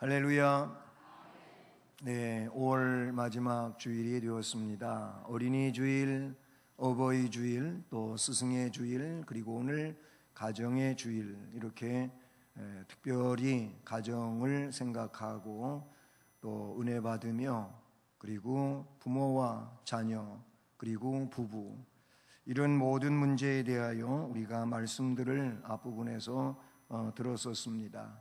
할렐루야. 네, 5월 마지막 주일이 되었습니다. 어린이 주일, 어버이 주일, 또 스승의 주일, 그리고 오늘 가정의 주일, 이렇게 특별히 가정을 생각하고 또 은혜 받으며, 그리고 부모와 자녀, 그리고 부부, 이런 모든 문제에 대하여 우리가 말씀들을 앞부분에서 들었었습니다.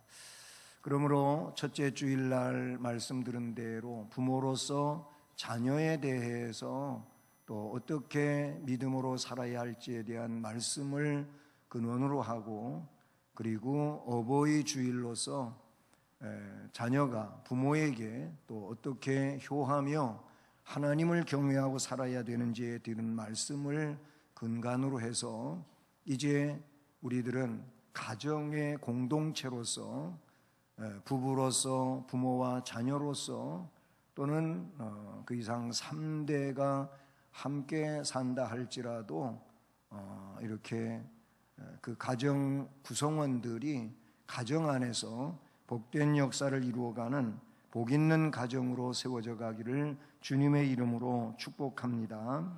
그러므로 첫째 주일날 말씀드린 대로 부모로서 자녀에 대해서 또 어떻게 믿음으로 살아야 할지에 대한 말씀을 근원으로 하고, 그리고 어버이 주일로서 자녀가 부모에게 또 어떻게 효하며 하나님을 경외하고 살아야 되는지에 대한 말씀을 근간으로 해서 이제 우리들은 가정의 공동체로서, 부부로서, 부모와 자녀로서, 또는 그 이상 3대가 함께 산다 할지라도 이렇게 그 가정 구성원들이 가정 안에서 복된 역사를 이루어가는 복 있는 가정으로 세워져 가기를 주님의 이름으로 축복합니다.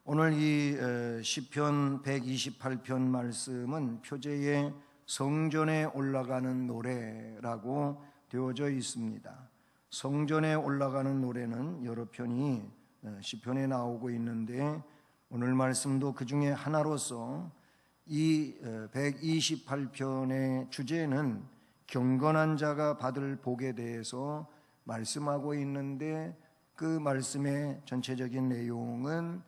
오늘 이 시편 128편 말씀은 표제에 성전에 올라가는 노래라고 되어져 있습니다. 성전에 올라가는 노래는 여러 편이 시편에 나오고 있는데, 오늘 말씀도 그 중에 하나로서 이 128편의 주제는 경건한 자가 받을 복에 대해서 말씀하고 있는데, 그 말씀의 전체적인 내용은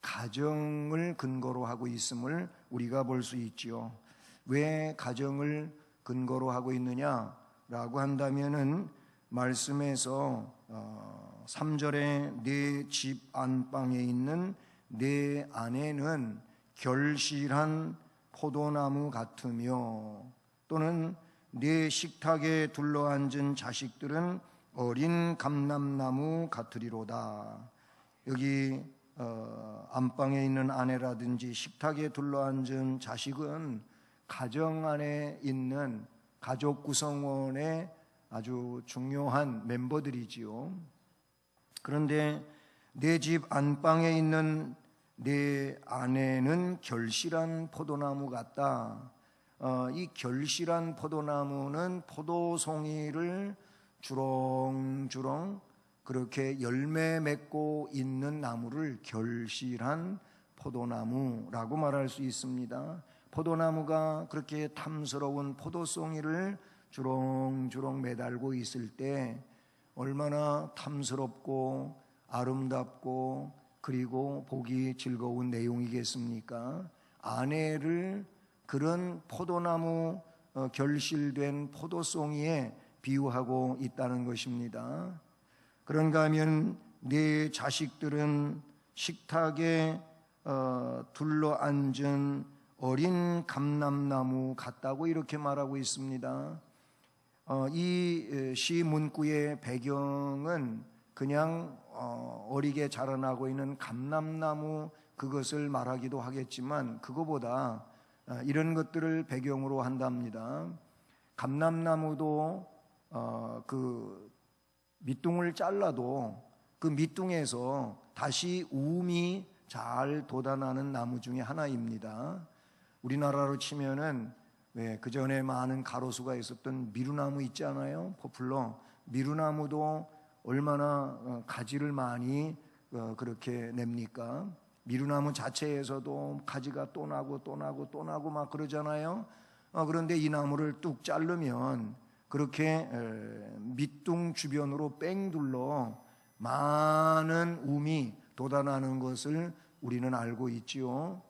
가정을 근거로 하고 있음을 우리가 볼 수 있지요. 왜 가정을 근거로 하고 있느냐라고 한다면은 말씀에서 3절에 내 집 안방에 있는 내 아내는 결실한 포도나무 같으며, 또는 내 식탁에 둘러앉은 자식들은 어린 감람나무 같으리로다. 여기 안방에 있는 아내라든지 식탁에 둘러앉은 자식은 가정 안에 있는 가족 구성원의 아주 중요한 멤버들이지요. 그런데 내 집 안방에 있는 내 아내는 결실한 포도나무 같다. 이 결실한 포도나무는 포도송이를 주렁주렁 그렇게 열매 맺고 있는 나무를 결실한 포도나무라고 말할 수 있습니다. 포도나무가 그렇게 탐스러운 포도송이를 주렁주렁 매달고 있을 때 얼마나 탐스럽고 아름답고 그리고 보기 즐거운 내용이겠습니까? 아내를 그런 포도나무 결실된 포도송이에 비유하고 있다는 것입니다. 그런가 하면 내 자식들은 식탁에 둘러앉은 어린 감람나무 같다고 이렇게 말하고 있습니다. 이 시 문구의 배경은 그냥 어리게 자라나고 있는 감람나무, 그것을 말하기도 하겠지만 그거보다 이런 것들을 배경으로 한답니다. 감람나무도 그 밑둥을 잘라도 그 밑둥에서 다시 우음이 잘 돋아나는 나무 중에 하나입니다. 우리나라로 치면은 그 전에 많은 가로수가 있었던 미루나무 있잖아요. 포플러. 미루나무도 얼마나 가지를 많이 그렇게 냅니까? 미루나무 자체에서도 가지가 또 나고 또 나고 또 나고 막 그러잖아요. 그런데 이 나무를 뚝 자르면 그렇게 밑둥 주변으로 뺑 둘러 많은 um이 돋아나는 것을 우리는 알고 있지요.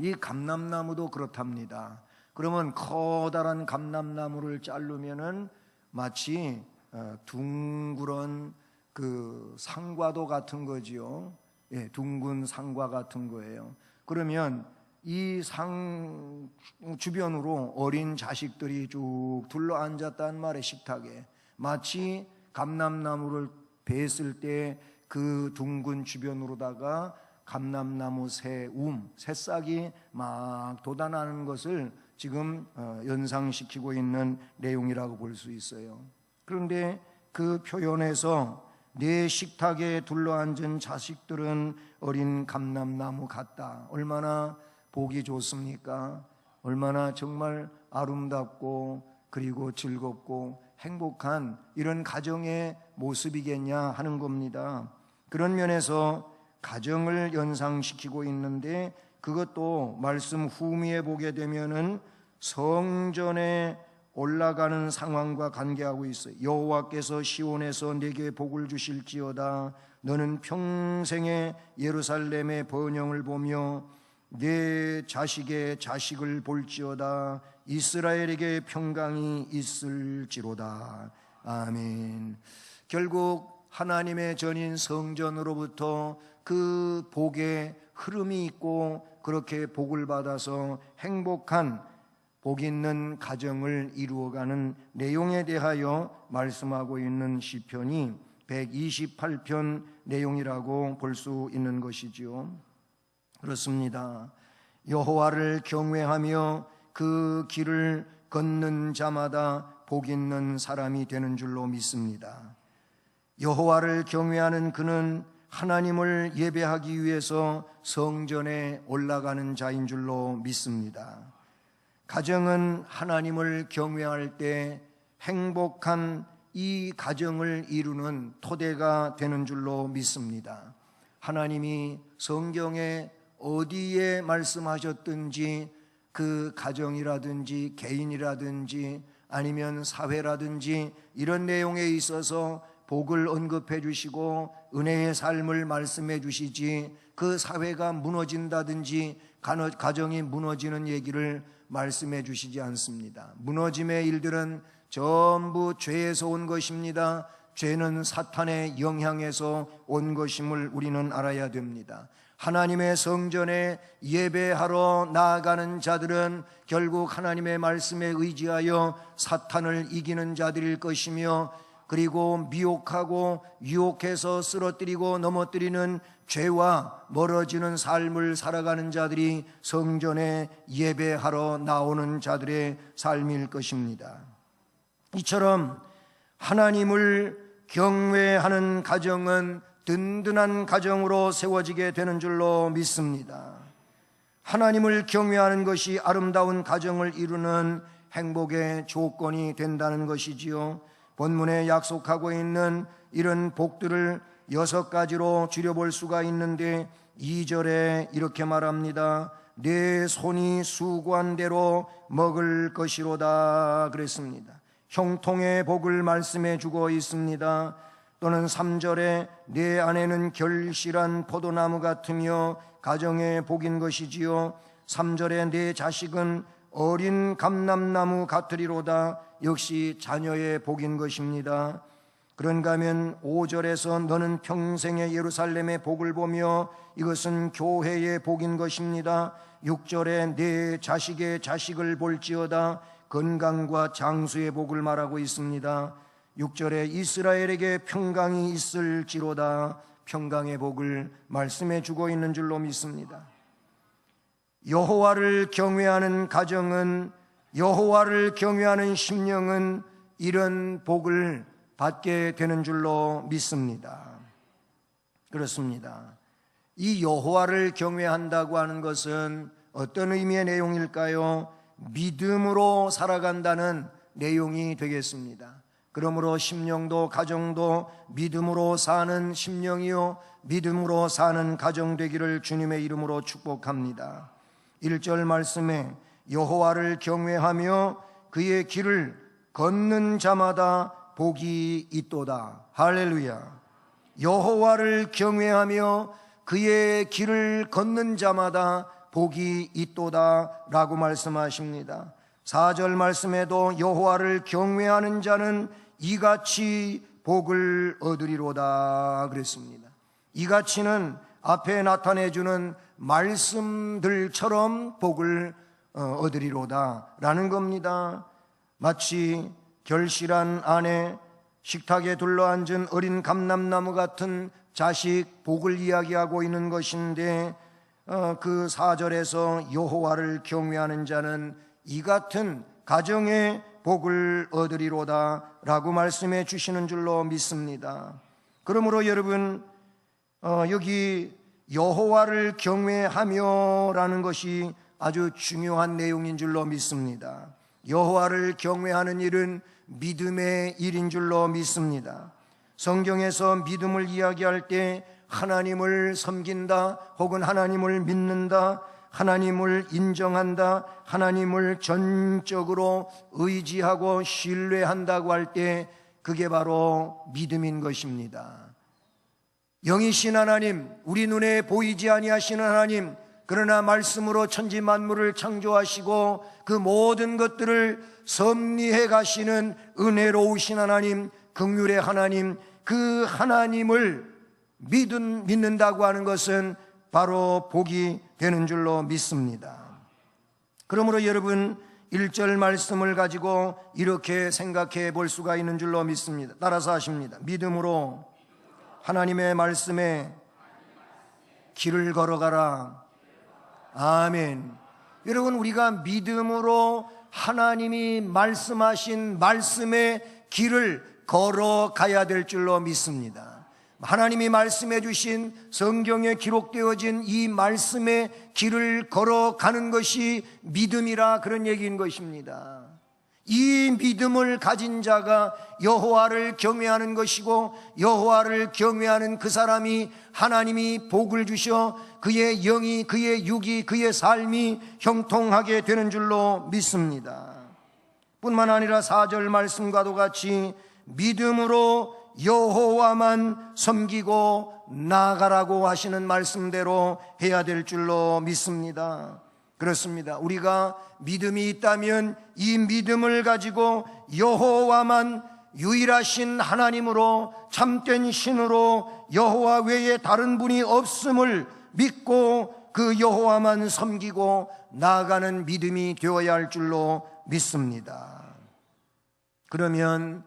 이 감람나무도 그렇답니다. 그러면 커다란 감람나무를 자르면은 마치 둥그런 그 상과도 같은 거지요. 둥근 상과 같은 거예요. 그러면 이 상 주변으로 어린 자식들이 쭉 둘러앉았단 말이에요. 식탁에 마치 감람나무를 베었을 때 그 둥근 주변으로다가 감람나무 새싹이 막 돋아나는 것을 지금 연상시키고 있는 내용이라고 볼 수 있어요. 그런데 그 표현에서 내 식탁에 둘러앉은 자식들은 어린 감람나무 같다. 얼마나 보기 좋습니까? 얼마나 정말 아름답고 그리고 즐겁고 행복한 이런 가정의 모습이겠냐 하는 겁니다. 그런 면에서 가정을 연상시키고 있는데, 그것도 말씀 후미에 보게 되면은 성전에 올라가는 상황과 관계하고 있어요. 여호와께서 시온에서 내게 복을 주실지어다. 너는 평생에 예루살렘의 번영을 보며 내 자식의 자식을 볼지어다. 이스라엘에게 평강이 있을지로다. 아멘. 결국 하나님의 전인 성전으로부터 그 복의 흐름이 있고, 그렇게 복을 받아서 행복한 복 있는 가정을 이루어가는 내용에 대하여 말씀하고 있는 시편이 128편 내용이라고 볼 수 있는 것이지요. 그렇습니다. 여호와를 경외하며 그 길을 걷는 자마다 복 있는 사람이 되는 줄로 믿습니다. 여호와를 경외하는 그는 하나님을 예배하기 위해서 성전에 올라가는 자인 줄로 믿습니다. 가정은 하나님을 경외할 때 행복한 이 가정을 이루는 토대가 되는 줄로 믿습니다. 하나님이 성경에 어디에 말씀하셨든지 그 가정이라든지 개인이라든지 아니면 사회라든지 이런 내용에 있어서 복을 언급해 주시고 은혜의 삶을 말씀해 주시지, 그 사회가 무너진다든지 가정이 무너지는 얘기를 말씀해 주시지 않습니다. 무너짐의 일들은 전부 죄에서 온 것입니다. 죄는 사탄의 영향에서 온 것임을 우리는 알아야 됩니다. 하나님의 성전에 예배하러 나아가는 자들은 결국 하나님의 말씀에 의지하여 사탄을 이기는 자들일 것이며, 그리고 미혹하고 유혹해서 쓰러뜨리고 넘어뜨리는 죄와 멀어지는 삶을 살아가는 자들이 성전에 예배하러 나오는 자들의 삶일 것입니다. 이처럼 하나님을 경외하는 가정은 든든한 가정으로 세워지게 되는 줄로 믿습니다. 하나님을 경외하는 것이 아름다운 가정을 이루는 행복의 조건이 된다는 것이지요. 본문에 약속하고 있는 이런 복들을 6가지로 줄여볼 수가 있는데, 2절에 이렇게 말합니다. 내 손이 수고한 대로 먹을 것이로다 그랬습니다. 형통의 복을 말씀해 주고 있습니다. 또는 3절에 내 아내는 결실한 포도나무 같으며 가정의 복인 것이지요. 3절에 내 자식은 어린 감람나무 같으리로다. 역시 자녀의 복인 것입니다. 그런가 하면 5절에서 너는 평생의 예루살렘의 복을 보며, 이것은 교회의 복인 것입니다. 6절에 내 자식의 자식을 볼지어다. 건강과 장수의 복을 말하고 있습니다. 6절에 이스라엘에게 평강이 있을지로다. 평강의 복을 말씀해 주고 있는 줄로 믿습니다. 여호와를 경외하는 가정은, 여호와를 경외하는 심령은 이런 복을 받게 되는 줄로 믿습니다. 그렇습니다. 이 여호와를 경외한다고 하는 것은 어떤 의미의 내용일까요? 믿음으로 살아간다는 내용이 되겠습니다. 그러므로 심령도 가정도 믿음으로 사는 심령이요 믿음으로 사는 가정 되기를 주님의 이름으로 축복합니다. 1절 말씀에 여호와를 경외하며 그의 길을 걷는 자마다 복이 있도다. 할렐루야. 여호와를 경외하며 그의 길을 걷는 자마다 복이 있도다 라고 말씀하십니다. 4절 말씀에도 여호와를 경외하는 자는 이같이 복을 얻으리로다 그랬습니다. 이같이는 앞에 나타내주는 말씀들처럼 복을 얻으리로다 라는 겁니다. 마치 결실한 아내, 식탁에 둘러앉은 어린 감람나무 같은 자식 복을 이야기하고 있는 것인데, 그 4절에서 여호와를 경외하는 자는 이 같은 가정의 복을 얻으리로다 라고 말씀해 주시는 줄로 믿습니다. 그러므로 여러분, 여기 여호와를 경외하며 라는 것이 아주 중요한 내용인 줄로 믿습니다. 여호와를 경외하는 일은 믿음의 일인 줄로 믿습니다. 성경에서 믿음을 이야기할 때 하나님을 섬긴다, 혹은 하나님을 믿는다, 하나님을 인정한다, 하나님을 전적으로 의지하고 신뢰한다고 할 때 그게 바로 믿음인 것입니다. 영이신 하나님, 우리 눈에 보이지 아니하시는 하나님, 그러나 말씀으로 천지 만물을 창조하시고 그 모든 것들을 섭리해 가시는 은혜로우신 하나님, 긍휼의 하나님, 그 하나님을 믿는다고 하는 것은 바로 복이 되는 줄로 믿습니다. 그러므로 여러분, 1절 말씀을 가지고 이렇게 생각해 볼 수가 있는 줄로 믿습니다. 따라서 하십니다. 믿음으로 하나님의 말씀에 길을 걸어가라. 아멘. 여러분, 우리가 믿음으로 하나님이 말씀하신 말씀의 길을 걸어가야 될 줄로 믿습니다. 하나님이 말씀해 주신 성경에 기록되어진 이 말씀의 길을 걸어가는 것이 믿음이라, 그런 얘기인 것입니다. 이 믿음을 가진 자가 여호와를 경외하는 것이고, 여호와를 경외하는 그 사람이 하나님이 복을 주셔 그의 영이, 그의 육이, 그의 삶이 형통하게 되는 줄로 믿습니다. 뿐만 아니라 4절 말씀과도 같이 믿음으로 여호와만 섬기고 나아가라고 하시는 말씀대로 해야 될 줄로 믿습니다. 그렇습니다. 우리가 믿음이 있다면 이 믿음을 가지고 여호와만 유일하신 하나님으로, 참된 신으로 여호와 외에 다른 분이 없음을 믿고 그 여호와만 섬기고 나아가는 믿음이 되어야 할 줄로 믿습니다. 그러면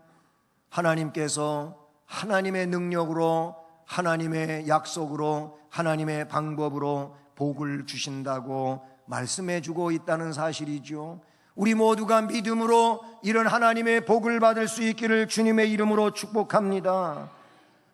하나님께서 하나님의 능력으로, 하나님의 약속으로, 하나님의 방법으로 복을 주신다고 말씀해 주고 있다는 사실이죠. 우리 모두가 믿음으로 이런 하나님의 복을 받을 수 있기를 주님의 이름으로 축복합니다.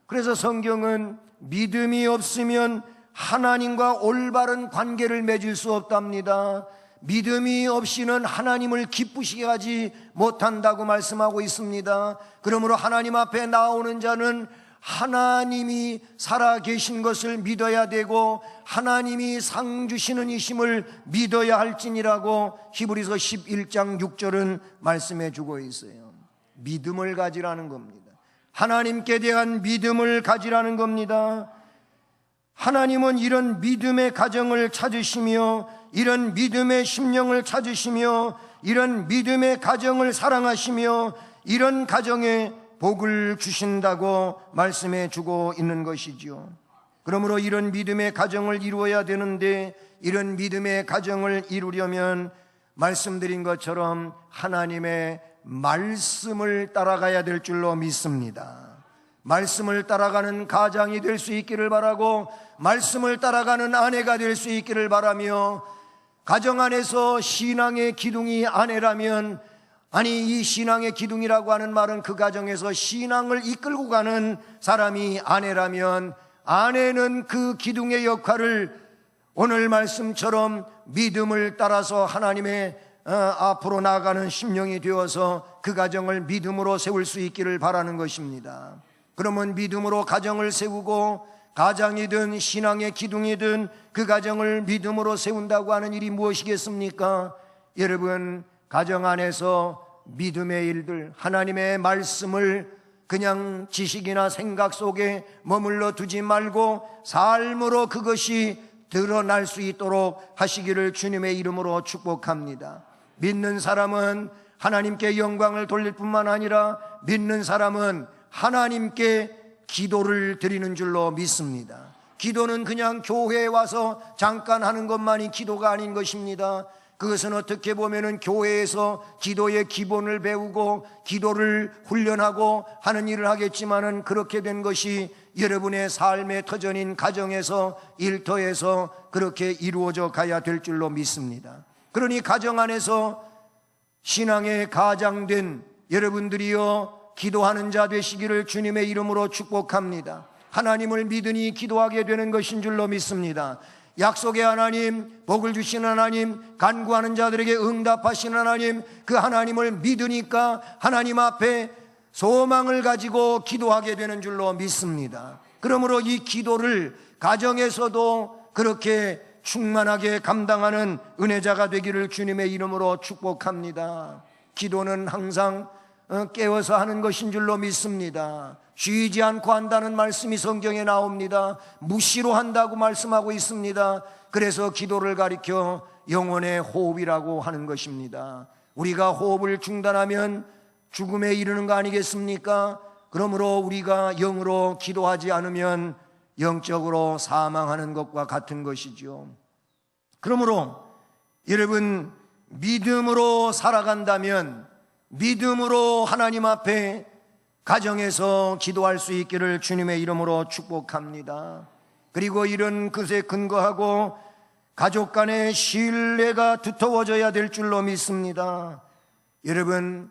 그래서 성경은 믿음이 없으면 하나님과 올바른 관계를 맺을 수 없답니다. 믿음이 없이는 하나님을 기쁘시게 하지 못한다고 말씀하고 있습니다. 그러므로 하나님 앞에 나오는 자는 하나님이 살아계신 것을 믿어야 되고 하나님이 상 주시는 이심을 믿어야 할지니라고 히브리서 11장 6절은 말씀해 주고 있어요. 믿음을 가지라는 겁니다. 하나님께 대한 믿음을 가지라는 겁니다. 하나님은 이런 믿음의 가정을 찾으시며, 이런 믿음의 심령을 찾으시며, 이런 믿음의 가정을 사랑하시며 이런 가정에 복을 주신다고 말씀해 주고 있는 것이죠. 그러므로 이런 믿음의 가정을 이루어야 되는데, 이런 믿음의 가정을 이루려면 말씀드린 것처럼 하나님의 말씀을 따라가야 될 줄로 믿습니다. 말씀을 따라가는 가장이 될 수 있기를 바라고, 말씀을 따라가는 아내가 될 수 있기를 바라며, 가정 안에서 신앙의 기둥이 아내라면, 아니 이 신앙의 기둥이라고 하는 말은 그 가정에서 신앙을 이끌고 가는 사람이 아내라면, 아내는 그 기둥의 역할을 오늘 말씀처럼 믿음을 따라서 하나님의 앞으로 나아가는 심령이 되어서 그 가정을 믿음으로 세울 수 있기를 바라는 것입니다. 그러면 믿음으로 가정을 세우고, 가장이든 신앙의 기둥이든 그 가정을 믿음으로 세운다고 하는 일이 무엇이겠습니까? 여러분, 가정 안에서 믿음의 일들, 하나님의 말씀을 그냥 지식이나 생각 속에 머물러 두지 말고 삶으로 그것이 드러날 수 있도록 하시기를 주님의 이름으로 축복합니다. 믿는 사람은 하나님께 영광을 돌릴 뿐만 아니라 믿는 사람은 하나님께 기도를 드리는 줄로 믿습니다. 기도는 그냥 교회에 와서 잠깐 하는 것만이 기도가 아닌 것입니다. 그것은 어떻게 보면은 교회에서 기도의 기본을 배우고 기도를 훈련하고 하는 일을 하겠지만은, 그렇게 된 것이 여러분의 삶의 터전인 가정에서, 일터에서 그렇게 이루어져 가야 될 줄로 믿습니다. 그러니 가정 안에서 신앙의 가장된 여러분들이여 기도하는 자 되시기를 주님의 이름으로 축복합니다. 하나님을 믿으니 기도하게 되는 것인 줄로 믿습니다. 약속의 하나님, 복을 주시는 하나님, 간구하는 자들에게 응답하시는 하나님, 그 하나님을 믿으니까 하나님 앞에 소망을 가지고 기도하게 되는 줄로 믿습니다. 그러므로 이 기도를 가정에서도 그렇게 충만하게 감당하는 은혜자가 되기를 주님의 이름으로 축복합니다. 기도는 항상 깨워서 하는 것인 줄로 믿습니다. 쉬지 않고 한다는 말씀이 성경에 나옵니다. 무시로 한다고 말씀하고 있습니다. 그래서 기도를 가리켜 영혼의 호흡이라고 하는 것입니다. 우리가 호흡을 중단하면 죽음에 이르는 거 아니겠습니까? 그러므로 우리가 영으로 기도하지 않으면 영적으로 사망하는 것과 같은 것이죠. 그러므로 여러분, 믿음으로 살아간다면 믿음으로 하나님 앞에 가정에서 기도할 수 있기를 주님의 이름으로 축복합니다. 그리고 이런 것에 근거하고 가족 간의 신뢰가 두터워져야 될 줄로 믿습니다. 여러분,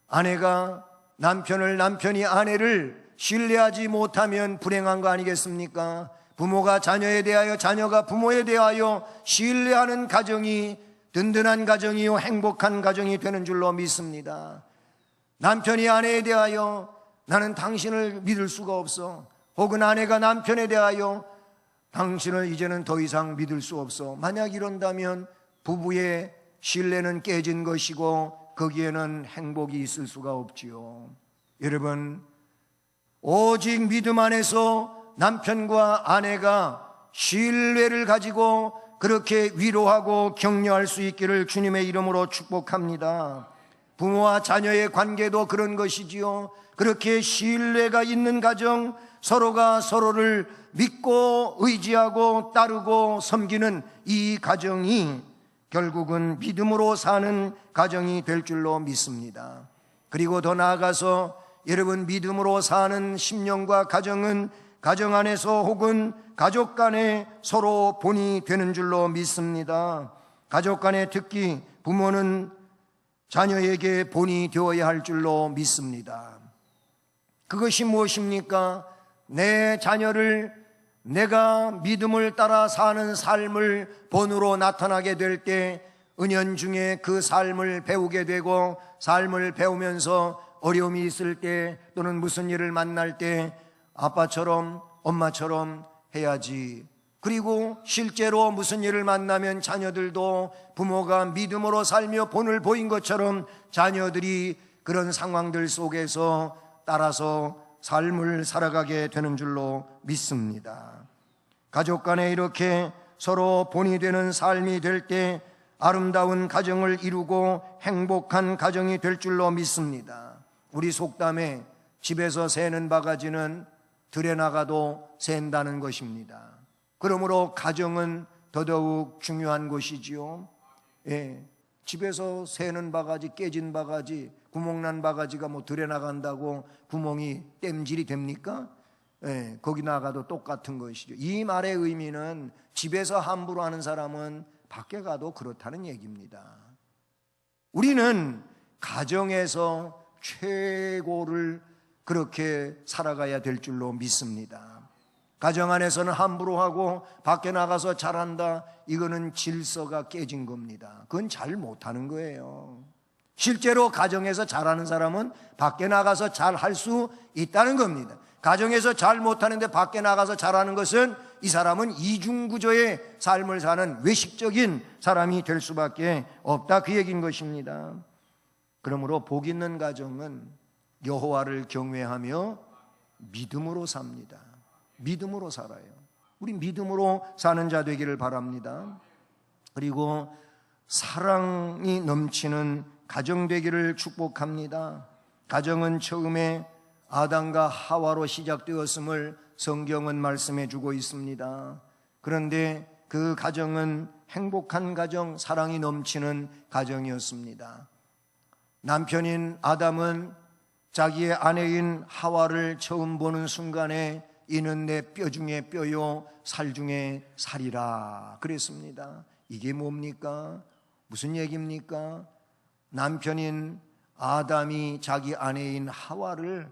아내가 남편을, 남편이 아내를 신뢰하지 못하면 불행한 거 아니겠습니까? 부모가 자녀에 대하여, 자녀가 부모에 대하여 신뢰하는 가정이 든든한 가정이요 행복한 가정이 되는 줄로 믿습니다. 남편이 아내에 대하여 나는 당신을 믿을 수가 없어, 혹은 아내가 남편에 대하여 당신을 이제는 더 이상 믿을 수 없어, 만약 이런다면 부부의 신뢰는 깨진 것이고 거기에는 행복이 있을 수가 없지요. 여러분, 오직 믿음 안에서 남편과 아내가 신뢰를 가지고 그렇게 위로하고 격려할 수 있기를 주님의 이름으로 축복합니다. 부모와 자녀의 관계도 그런 것이지요. 그렇게 신뢰가 있는 가정, 서로가 서로를 믿고 의지하고 따르고 섬기는 이 가정이 결국은 믿음으로 사는 가정이 될 줄로 믿습니다. 그리고 더 나아가서 여러분, 믿음으로 사는 심령과 가정은 가정 안에서 혹은 가족 간에 서로 본이 되는 줄로 믿습니다. 가족 간에 특히 부모는 자녀에게 본이 되어야 할 줄로 믿습니다. 그것이 무엇입니까? 내 자녀를 내가 믿음을 따라 사는 삶을 본으로 나타나게 될 때 은연중에 그 삶을 배우게 되고, 삶을 배우면서 어려움이 있을 때 또는 무슨 일을 만날 때 아빠처럼 엄마처럼 해야지. 그리고 실제로 무슨 일을 만나면 자녀들도 부모가 믿음으로 살며 본을 보인 것처럼 자녀들이 그런 상황들 속에서 따라서 삶을 살아가게 되는 줄로 믿습니다. 가족 간에 이렇게 서로 본이 되는 삶이 될 때 아름다운 가정을 이루고 행복한 가정이 될 줄로 믿습니다. 우리 속담에 집에서 새는 바가지는 들에 나가도 샌다는 것입니다. 그러므로 가정은 더더욱 중요한 것이지요. 예, 집에서 새는 바가지, 깨진 바가지, 구멍난 바가지가 뭐 들에 나간다고 구멍이 땜질이 됩니까? 예, 거기 나가도 똑같은 것이죠. 이 말의 의미는 집에서 함부로 하는 사람은 밖에 가도 그렇다는 얘기입니다. 우리는 가정에서 최고를 그렇게 살아가야 될 줄로 믿습니다. 가정 안에서는 함부로 하고 밖에 나가서 잘한다, 이거는 질서가 깨진 겁니다. 그건 잘 못하는 거예요. 실제로 가정에서 잘하는 사람은 밖에 나가서 잘할 수 있다는 겁니다. 가정에서 잘 못하는데 밖에 나가서 잘하는 것은 이 사람은 이중구조의 삶을 사는 외식적인 사람이 될 수밖에 없다, 그 얘기인 것입니다. 그러므로 복 있는 가정은 여호와를 경외하며 믿음으로 삽니다. 믿음으로 살아요. 우리 믿음으로 사는 자 되기를 바랍니다. 그리고 사랑이 넘치는 가정 되기를 축복합니다. 가정은 처음에 아담과 하와로 시작되었음을 성경은 말씀해 주고 있습니다. 그런데 그 가정은 행복한 가정, 사랑이 넘치는 가정이었습니다. 남편인 아담은 자기의 아내인 하와를 처음 보는 순간에 이는 내 뼈 중에 뼈요 살 중에 살이라 그랬습니다. 이게 뭡니까? 무슨 얘기입니까? 남편인 아담이 자기 아내인 하와를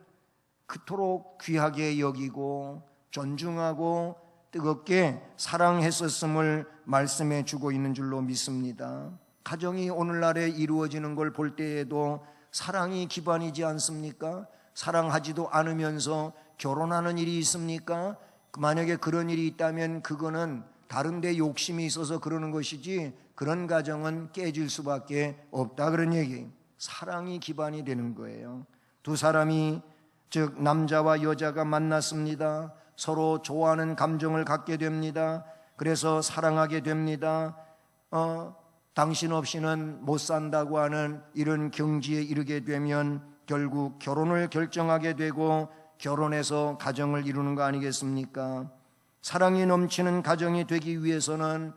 그토록 귀하게 여기고 존중하고 뜨겁게 사랑했었음을 말씀해 주고 있는 줄로 믿습니다. 가정이 오늘날에 이루어지는 걸 볼 때에도 사랑이 기반이지 않습니까? 사랑하지도 않으면서 결혼하는 일이 있습니까? 만약에 그런 일이 있다면 그거는 다른 데 욕심이 있어서 그러는 것이지 그런 가정은 깨질 수밖에 없다, 그런 얘기. 사랑이 기반이 되는 거예요. 두 사람이, 즉 남자와 여자가 만났습니다. 서로 좋아하는 감정을 갖게 됩니다. 그래서 사랑하게 됩니다. 당신 없이는 못 산다고 하는 이런 경지에 이르게 되면 결국 결혼을 결정하게 되고 결혼해서 가정을 이루는 거 아니겠습니까? 사랑이 넘치는 가정이 되기 위해서는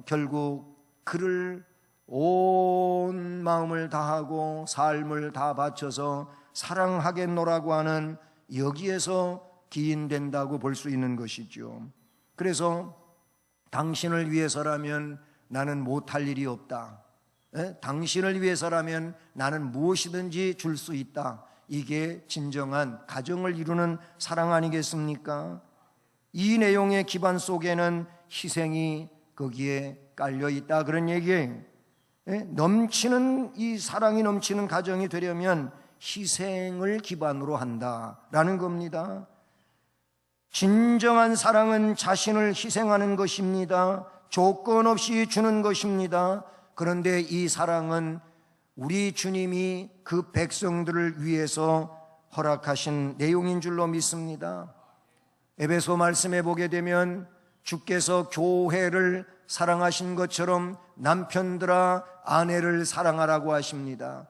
결국 그를 온 마음을 다하고 삶을 다 바쳐서 사랑하겠노라고 하는 여기에서 기인된다고 볼 수 있는 것이죠. 그래서 당신을 위해서라면 나는 못할 일이 없다. 당신을 위해서라면 나는 무엇이든지 줄 수 있다. 이게 진정한 가정을 이루는 사랑 아니겠습니까? 이 내용의 기반 속에는 희생이 거기에 깔려 있다, 그런 얘기예요. 넘치는 이 사랑이 넘치는 가정이 되려면 희생을 기반으로 한다라는 겁니다. 진정한 사랑은 자신을 희생하는 것입니다. 조건 없이 주는 것입니다. 그런데 이 사랑은 우리 주님이 그 백성들을 위해서 허락하신 내용인 줄로 믿습니다. 에베소 말씀에 보게 되면 주께서 교회를 사랑하신 것처럼 남편들아 아내를 사랑하라고 하십니다.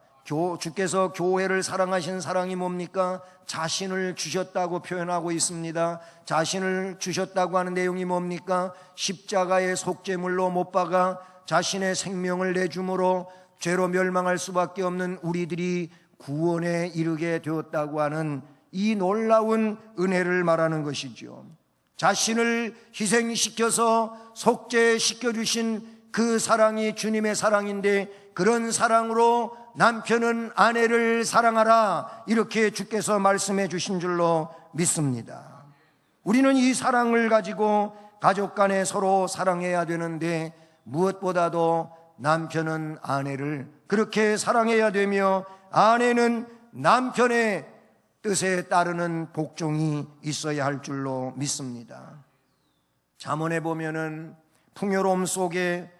주께서 교회를 사랑하신 사랑이 뭡니까? 자신을 주셨다고 표현하고 있습니다. 자신을 주셨다고 하는 내용이 뭡니까? 십자가의 속죄물로 못 박아 자신의 생명을 내줌으로 죄로 멸망할 수밖에 없는 우리들이 구원에 이르게 되었다고 하는 이 놀라운 은혜를 말하는 것이죠. 자신을 희생시켜서 속죄시켜 주신 그 사랑이 주님의 사랑인데, 그런 사랑으로 남편은 아내를 사랑하라, 이렇게 주께서 말씀해 주신 줄로 믿습니다. 우리는 이 사랑을 가지고 가족 간에 서로 사랑해야 되는데, 무엇보다도 남편은 아내를 그렇게 사랑해야 되며 아내는 남편의 뜻에 따르는 복종이 있어야 할 줄로 믿습니다. 잠언에 보면은 풍요로움 속에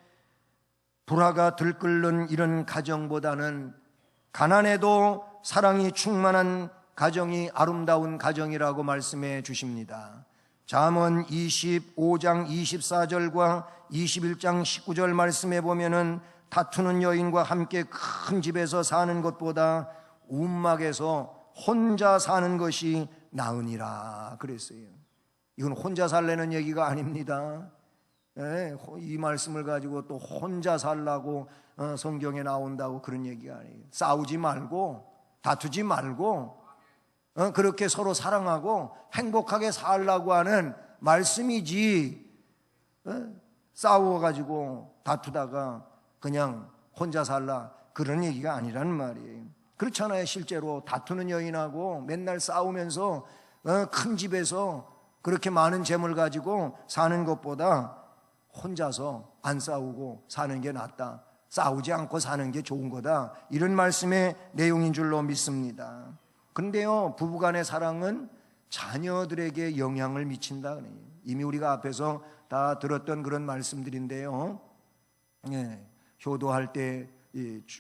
불화가 들끓는 이런 가정보다는 가난해도 사랑이 충만한 가정이 아름다운 가정이라고 말씀해 주십니다. 잠언 25장 24절과 21장 19절 말씀해 보면은 다투는 여인과 함께 큰 집에서 사는 것보다 움막에서 혼자 사는 것이 나으니라 그랬어요. 이건 혼자 살라는 얘기가 아닙니다. 이 말씀을 가지고 또 혼자 살라고 성경에 나온다고 그런 얘기가 아니에요. 싸우지 말고 다투지 말고 그렇게 서로 사랑하고 행복하게 살라고 하는 말씀이지, 싸워가지고 다투다가 그냥 혼자 살라 그런 얘기가 아니라는 말이에요. 그렇잖아요. 실제로 다투는 여인하고 맨날 싸우면서 큰 집에서 그렇게 많은 재물 가지고 사는 것보다 혼자서 안 싸우고 사는 게 낫다, 싸우지 않고 사는 게 좋은 거다, 이런 말씀의 내용인 줄로 믿습니다. 그런데요, 부부간의 사랑은 자녀들에게 영향을 미친다. 이미 우리가 앞에서 다 들었던 그런 말씀들인데요, 효도할 때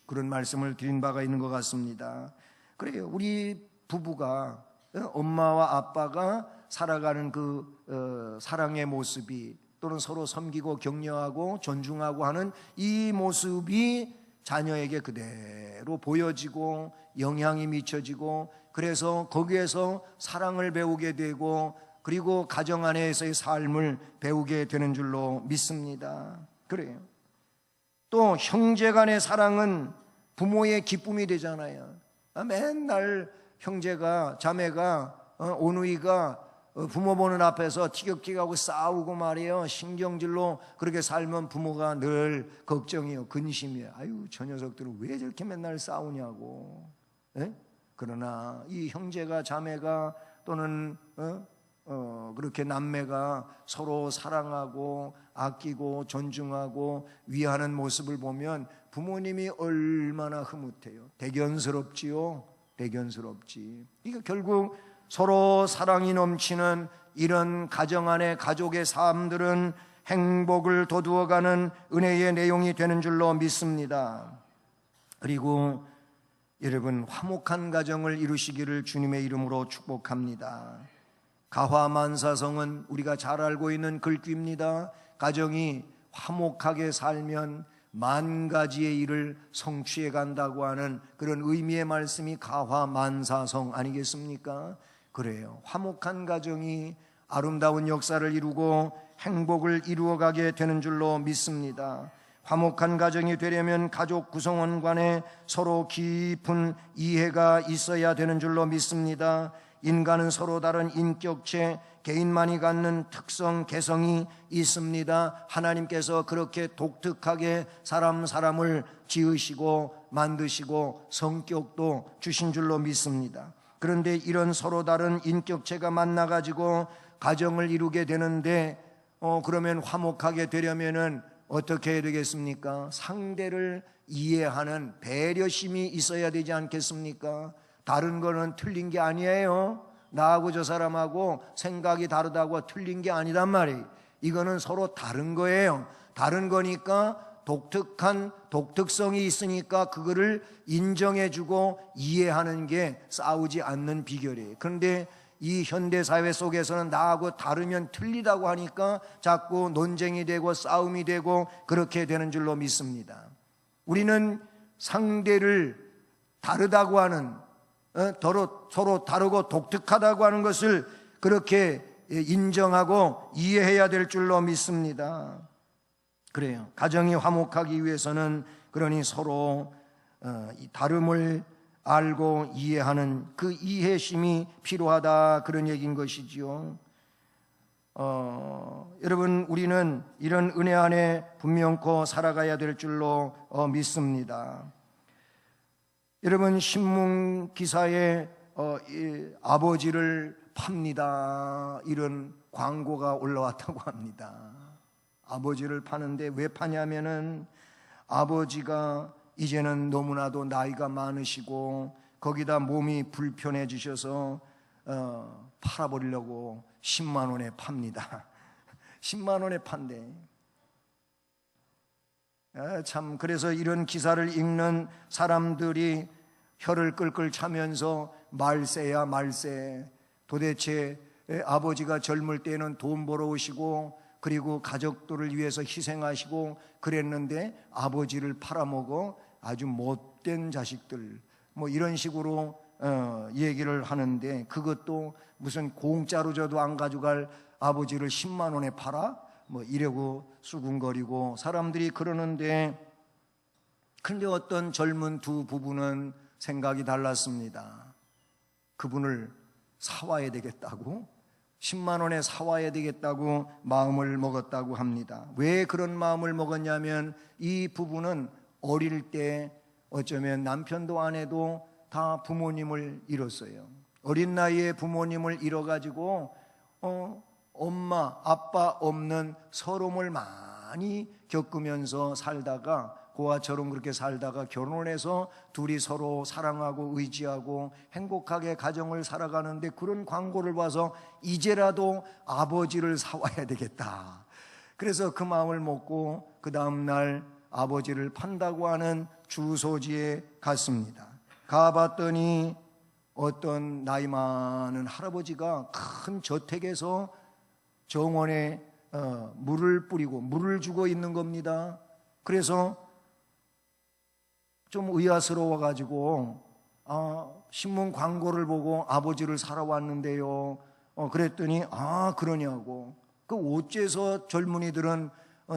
그런 말씀을 드린 바가 있는 것 같습니다. 그래요, 우리 부부가 엄마와 아빠가 살아가는 그 사랑의 모습이, 또는 서로 섬기고 격려하고 존중하고 하는 이 모습이 자녀에게 그대로 보여지고 영향이 미쳐지고, 그래서 거기에서 사랑을 배우게 되고, 그리고 가정 안에서의 삶을 배우게 되는 줄로 믿습니다. 그래요. 또 형제 간의 사랑은 부모의 기쁨이 되잖아요. 맨날 형제가, 자매가, 오누이가 부모 보는 앞에서 티격태격하고 싸우고 말이에요. 신경질로 그렇게 살면 부모가 늘 걱정이요, 근심이에요. 아유, 저 녀석들은 왜 저렇게 맨날 싸우냐고. 에? 그러나 이 형제가, 자매가 또는 그렇게 남매가 서로 사랑하고 아끼고 존중하고 위하는 모습을 보면 부모님이 얼마나 흐뭇해요. 대견스럽지요. 대견스럽지. 그러니까 결국 서로 사랑이 넘치는 이런 가정 안의 가족의 삶들은 행복을 도두어가는 은혜의 내용이 되는 줄로 믿습니다. 그리고 여러분, 화목한 가정을 이루시기를 주님의 이름으로 축복합니다. 가화만사성은 우리가 잘 알고 있는 글귀입니다. 가정이 화목하게 살면 만 가지의 일을 성취해 간다고 하는 그런 의미의 말씀이 가화만사성 아니겠습니까? 그래요. 화목한 가정이 아름다운 역사를 이루고 행복을 이루어가게 되는 줄로 믿습니다. 화목한 가정이 되려면 가족 구성원 간에 서로 깊은 이해가 있어야 되는 줄로 믿습니다. 인간은 서로 다른 인격체, 개인만이 갖는 특성, 개성이 있습니다. 하나님께서 그렇게 독특하게 사람을 지으시고 만드시고 성격도 주신 줄로 믿습니다. 그런데 이런 서로 다른 인격체가 만나가지고 가정을 이루게 되는데 그러면 화목하게 되려면은 어떻게 해야 되겠습니까? 상대를 이해하는 배려심이 있어야 되지 않겠습니까? 다른 거는 틀린 게 아니에요. 나하고 저 사람하고 생각이 다르다고 틀린 게 아니란 말이에요. 이거는 서로 다른 거예요. 다른 거니까 독특한 독특성이 있으니까 그거를 인정해주고 이해하는 게 싸우지 않는 비결이에요. 그런데 이 현대사회 속에서는 나하고 다르면 틀리다고 하니까 자꾸 논쟁이 되고 싸움이 되고 그렇게 되는 줄로 믿습니다. 우리는 상대를 다르다고 하는, 서로 다르고 독특하다고 하는 것을 그렇게 인정하고 이해해야 될 줄로 믿습니다. 그래요. 가정이 화목하기 위해서는 그러니 서로 이 다름을 알고 이해하는 그 이해심이 필요하다, 그런 얘기인 것이지요. 여러분, 우리는 이런 은혜 안에 분명코 살아가야 될 줄로 믿습니다. 여러분, 신문 기사에 아버지를 팝니다, 이런 광고가 올라왔다고 합니다. 아버지를 파는데 왜 파냐면은 아버지가 이제는 너무나도 나이가 많으시고 거기다 몸이 불편해지셔서 팔아버리려고 10만 원에 팝니다. 10만 원에 판대. 참, 그래서 이런 기사를 읽는 사람들이 혀를 끌끌 차면서 말세야 말세. 도대체 아버지가 젊을 때는 돈 벌어오시고 그리고 가족들을 위해서 희생하시고 그랬는데 아버지를 팔아먹어 아주 못된 자식들, 뭐 이런 식으로 얘기를 하는데, 그것도 무슨 공짜로 줘도 안 가져갈 아버지를 10만 원에 팔아? 뭐 이러고 수군거리고 사람들이 그러는데, 근데 어떤 젊은 두 부부는 생각이 달랐습니다. 그분을 사와야 되겠다고, 10만 원에 사와야 되겠다고 마음을 먹었다고 합니다. 왜 그런 마음을 먹었냐면 이 부부는 어릴 때 어쩌면 남편도 아내도 다 부모님을 잃었어요. 어린 나이에 부모님을 잃어가지고 엄마, 아빠 없는 서러움을 많이 겪으면서 살다가, 고아처럼 그렇게 살다가 결혼해서 둘이 서로 사랑하고 의지하고 행복하게 가정을 살아가는데, 그런 광고를 봐서 이제라도 아버지를 사와야 되겠다. 그래서 그 마음을 먹고 그 다음날 아버지를 판다고 하는 주소지에 갔습니다. 가봤더니 어떤 나이 많은 할아버지가 큰 저택에서 정원에 물을 뿌리고 물을 주고 있는 겁니다. 그래서 좀 의아스러워가지고 신문 광고를 보고 아버지를 사러 왔는데요. 그랬더니 그러냐고. 그 어째서 젊은이들은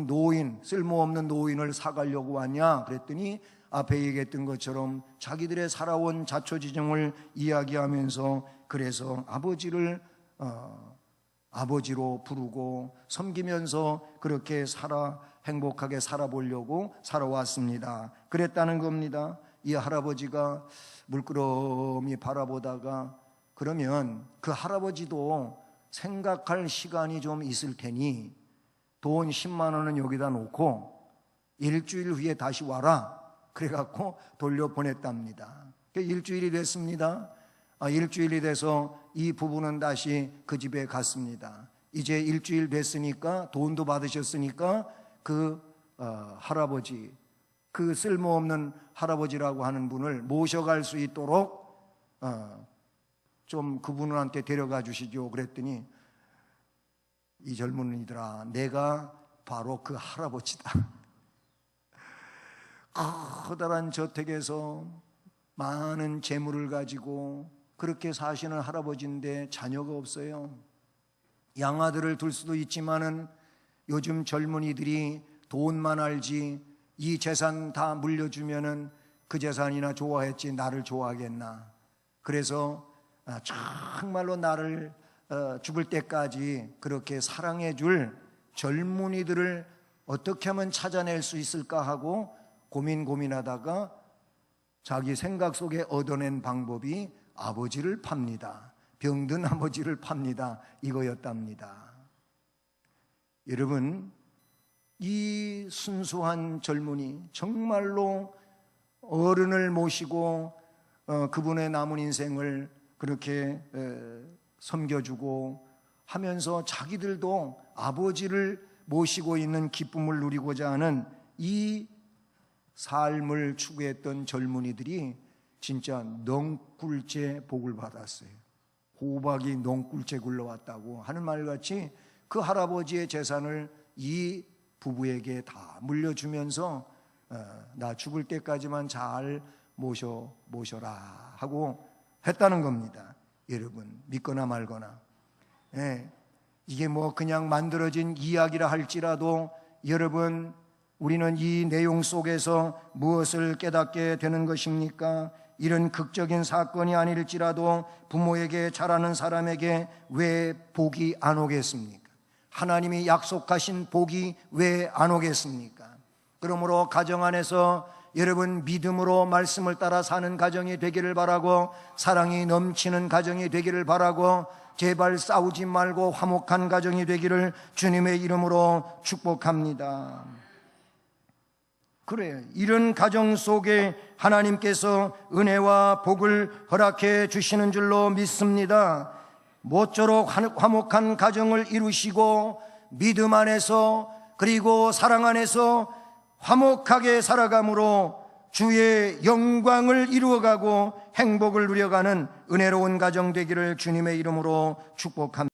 노인, 쓸모없는 노인을 사가려고 왔냐 그랬더니 앞에 얘기했던 것처럼 자기들의 살아온 자초지종을 이야기하면서 그래서 아버지를 아버지로 부르고 섬기면서 그렇게 행복하게 살아보려고 살아왔습니다. 그랬다는 겁니다. 이 할아버지가 물끄러미 바라보다가, 그러면 그 할아버지도 생각할 시간이 좀 있을 테니 돈 10만 원은 여기다 놓고 일주일 후에 다시 와라, 그래갖고 돌려보냈답니다. 일주일이 됐습니다. 일주일이 돼서 이 부부는 다시 그 집에 갔습니다. 이제 일주일 됐으니까, 돈도 받으셨으니까 그 할아버지, 그 쓸모없는 할아버지라고 하는 분을 모셔갈 수 있도록 좀 그분한테 데려가 주시죠. 그랬더니 이 젊은이들아, 내가 바로 그 할아버지다. 커다란 저택에서 많은 재물을 가지고 그렇게 사시는 할아버지인데 자녀가 없어요. 양아들을 둘 수도 있지만은 요즘 젊은이들이 돈만 알지 이 재산 다 물려주면은 그 재산이나 좋아했지 나를 좋아하겠나. 그래서 정말로 나를 죽을 때까지 그렇게 사랑해 줄 젊은이들을 어떻게 하면 찾아낼 수 있을까 하고 고민하다가 자기 생각 속에 얻어낸 방법이 아버지를 팝니다. 병든 아버지를 팝니다. 이거였답니다. 여러분, 이 순수한 젊은이, 정말로 어른을 모시고 그분의 남은 인생을 그렇게 섬겨주고 하면서 자기들도 아버지를 모시고 있는 기쁨을 누리고자 하는 이 삶을 추구했던 젊은이들이 진짜 넝굴째 복을 받았어요. 호박이 넝굴째 굴러왔다고 하는 말같이 그 할아버지의 재산을 이 부부에게 다 물려주면서 나 죽을 때까지만 잘 모셔라 하고 했다는 겁니다. 여러분, 믿거나 말거나, 이게 뭐 그냥 만들어진 이야기라 할지라도 여러분, 우리는 이 내용 속에서 무엇을 깨닫게 되는 것입니까? 이런 극적인 사건이 아닐지라도 부모에게 잘하는 사람에게 왜 복이 안 오겠습니까? 하나님이 약속하신 복이 왜 안 오겠습니까? 그러므로 가정 안에서 여러분, 믿음으로 말씀을 따라 사는 가정이 되기를 바라고, 사랑이 넘치는 가정이 되기를 바라고, 제발 싸우지 말고 화목한 가정이 되기를 주님의 이름으로 축복합니다. 그래요. 이런 가정 속에 하나님께서 은혜와 복을 허락해 주시는 줄로 믿습니다. 모쪼록 화목한 가정을 이루시고 믿음 안에서 그리고 사랑 안에서 화목하게 살아감으로 주의 영광을 이루어가고 행복을 누려가는 은혜로운 가정 되기를 주님의 이름으로 축복합니다.